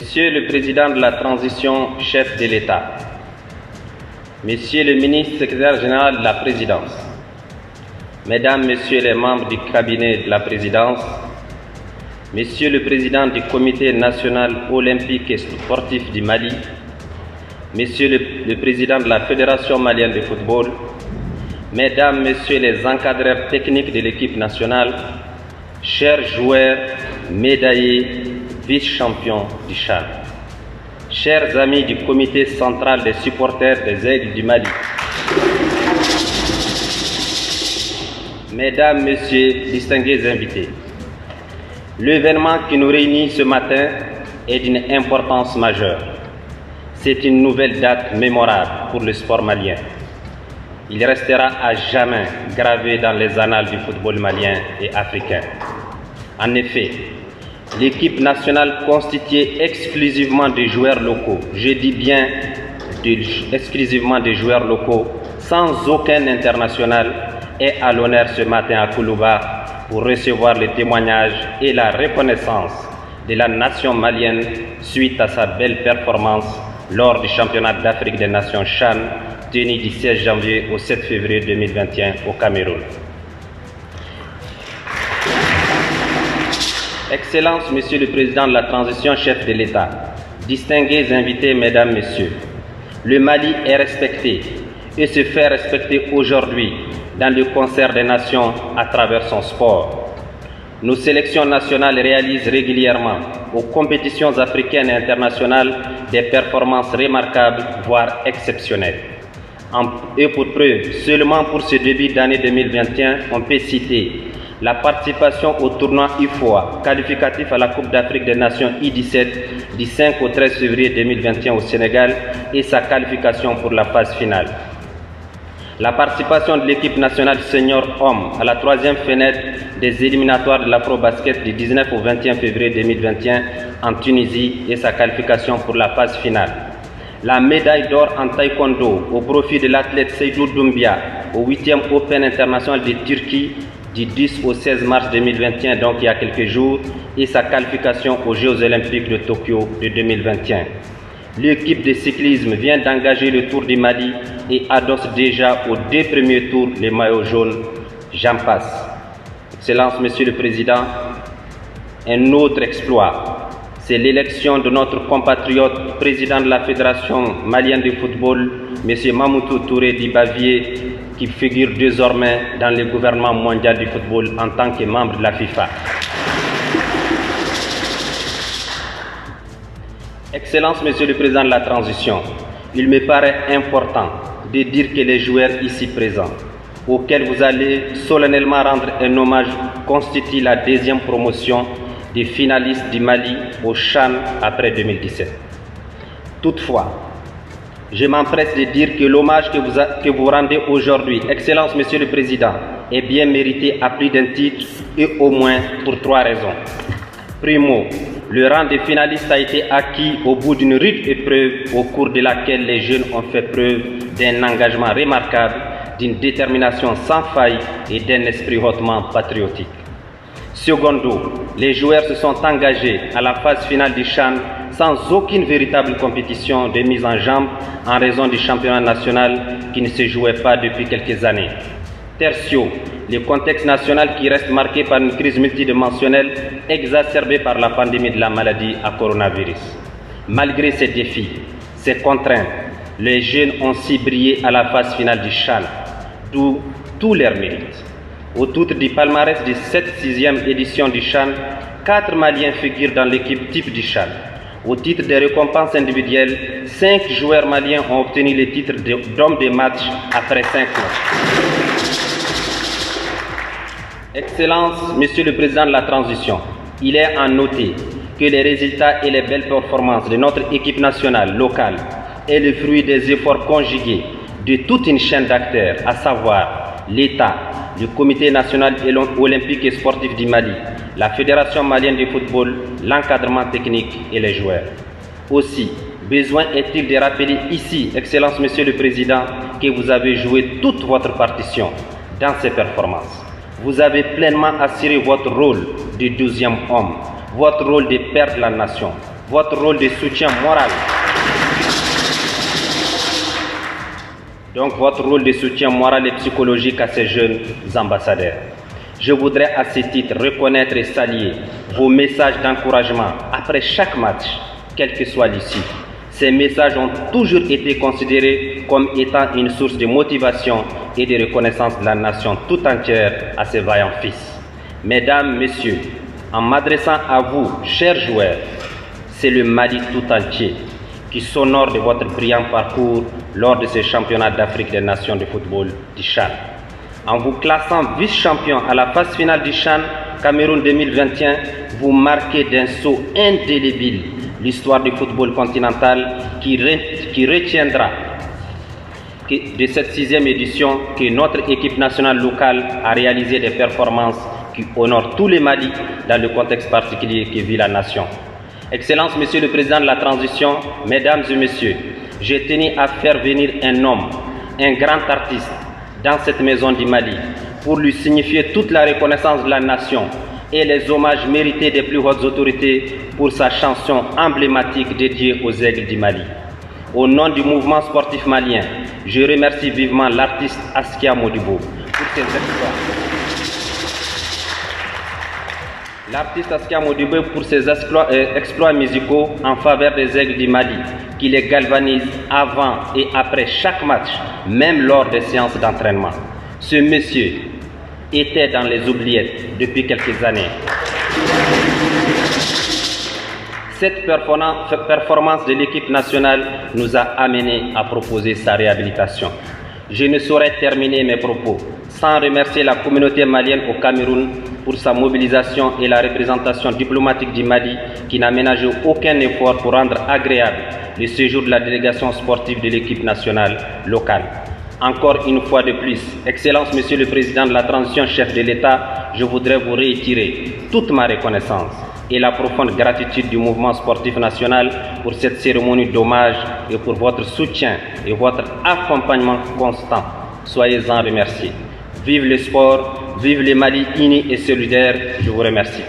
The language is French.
Monsieur le Président de la Transition, chef de l'État, Monsieur le Ministre Secrétaire Général de la Présidence, Mesdames, Messieurs les membres du cabinet de la Présidence, Monsieur le Président du Comité national olympique et sportif du Mali, Monsieur le Président de la Fédération malienne de football, Mesdames, Messieurs les encadreurs techniques de l'équipe nationale, chers joueurs, médaillés, vice-champions du CHAN, chers amis du comité central des supporters des Aigles du Mali, Mesdames, Messieurs, distingués invités, l'événement qui nous réunit ce matin est d'une importance majeure. C'est une nouvelle date mémorable pour le sport malien. Il restera à jamais gravé dans les annales du football malien et africain. En effet, l'équipe nationale constituée exclusivement de joueurs locaux, je dis bien exclusivement de joueurs locaux, sans aucun international, est à l'honneur ce matin à Koulouba pour recevoir le témoignage et la reconnaissance de la nation malienne suite à sa belle performance lors du championnat d'Afrique des Nations CHAN tenu du 16 janvier au 7 février 2021 au Cameroun. Excellences, Monsieur le Président de la Transition, chef de l'État, distingués invités, Mesdames, Messieurs, le Mali est respecté et se fait respecter aujourd'hui dans le concert des nations à travers son sport. Nos sélections nationales réalisent régulièrement aux compétitions africaines et internationales des performances remarquables, voire exceptionnelles. Et pour preuve, seulement pour ce début d'année 2021, on peut citer la participation au tournoi IFOA, qualificatif à la Coupe d'Afrique des Nations I-17 du 5 au 13 février 2021 au Sénégal et sa qualification pour la phase finale. La participation de l'équipe nationale senior homme à la troisième fenêtre des éliminatoires de l'Afro-Basket du 19 au 21 février 2021 en Tunisie et sa qualification pour la phase finale. La médaille d'or en taekwondo au profit de l'athlète Seydou Doumbia au 8e Open international de Turquie du 10 au 16 mars 2021, donc il y a quelques jours, et sa qualification aux Jeux olympiques de Tokyo de 2021. L'équipe de cyclisme vient d'engager le Tour du Mali et adosse déjà aux 2 premiers tours les maillots jaunes. J'en passe. Excellence, Monsieur le Président, un autre exploit, c'est l'élection de notre compatriote président de la Fédération malienne de football, M. Mamoutou Touré Dibavier, qui figure désormais dans le gouvernement mondial du football en tant que membre de la FIFA. Excellence, Monsieur le Président de la Transition, il me paraît important de dire que les joueurs ici présents, auxquels vous allez solennellement rendre un hommage, constituent la 2e promotion des finalistes du Mali au CHAN après 2017. Toutefois, je m'empresse de dire que l'hommage que vous rendez aujourd'hui, Excellence, Monsieur le Président, est bien mérité à plus d'un titre et au moins pour 3 raisons. Primo, le rang de finaliste a été acquis au bout d'une rude épreuve au cours de laquelle les jeunes ont fait preuve d'un engagement remarquable, d'une détermination sans faille et d'un esprit hautement patriotique. Secondo, les joueurs se sont engagés à la phase finale du CHAN sans aucune véritable compétition de mise en jambe en raison du championnat national qui ne se jouait pas depuis quelques années. Tertio, le contexte national qui reste marqué par une crise multidimensionnelle exacerbée par la pandémie de la maladie à coronavirus. Malgré ces défis, ces contraintes, les jeunes ont si brillé à la phase finale du CHAN, d'où tous leurs mérites. Au titre du palmarès de cette 6e édition du CHAN, 4 Maliens figurent dans l'équipe type du CHAN. Au titre des récompenses individuelles, 5 joueurs maliens ont obtenu le titre d'homme de match après 5 ans. Excellence, Monsieur le Président de la Transition, il est à noter que les résultats et les belles performances de notre équipe nationale locale est le fruit des efforts conjugués de toute une chaîne d'acteurs, à savoir l'État, le Comité national olympique et sportif du Mali, la Fédération malienne de football, l'encadrement technique et les joueurs. Aussi, besoin est-il de rappeler ici, Excellence, Monsieur le Président, que vous avez joué toute votre partition dans ces performances. Vous avez pleinement assuré votre rôle de 12e homme, votre rôle de père de la nation. votre rôle de soutien moral. Donc votre rôle de soutien moral et psychologique à ces jeunes ambassadeurs. Je voudrais à ce titre reconnaître et saluer vos messages d'encouragement après chaque match, quelle que soit l'issue. Ces messages ont toujours été considérés comme étant une source de motivation et de reconnaissance de la nation tout entière à ses vaillants fils. Mesdames, Messieurs, en m'adressant à vous, chers joueurs, c'est le Mali tout entier qui s'honore de votre brillant parcours lors de ce championnat d'Afrique des Nations de football du CHAN. En vous classant vice-champion à la phase finale du CHAN Cameroun 2021, vous marquez d'un saut indélébile l'histoire du football continental qui retiendra de cette 6e édition que notre équipe nationale locale a réalisé des performances qui honorent tous les Mali dans le contexte particulier que vit la nation. Excellence, Monsieur le Président de la Transition, Mesdames et Messieurs, j'ai tenu à faire venir un homme, un grand artiste, dans cette maison du Mali, pour lui signifier toute la reconnaissance de la nation et les hommages mérités des plus hautes autorités pour sa chanson emblématique dédiée aux aigles du Mali. Au nom du mouvement sportif malien, je remercie vivement l'artiste Askia Modibo pour ses exploits. L'artiste Askia Modibo pour ses exploits musicaux en faveur des aigles du Mali, qui les galvanise avant et après chaque match, même lors des séances d'entraînement. Ce monsieur était dans les oubliettes depuis quelques années. Cette performance de l'équipe nationale nous a amené à proposer sa réhabilitation. Je ne saurais terminer mes propos sans remercier la communauté malienne au Cameroun pour sa mobilisation et la représentation diplomatique du Mali qui n'a ménagé aucun effort pour rendre agréable le séjour de la délégation sportive de l'équipe nationale locale. Encore une fois de plus, Excellence Monsieur le Président de la Transition, chef de l'État, je voudrais vous réitérer toute ma reconnaissance et la profonde gratitude du mouvement sportif national pour cette cérémonie d'hommage et pour votre soutien et votre accompagnement constant. Soyez-en remerciés. Vive le sport, vive les Mali unis et solidaires. Je vous remercie.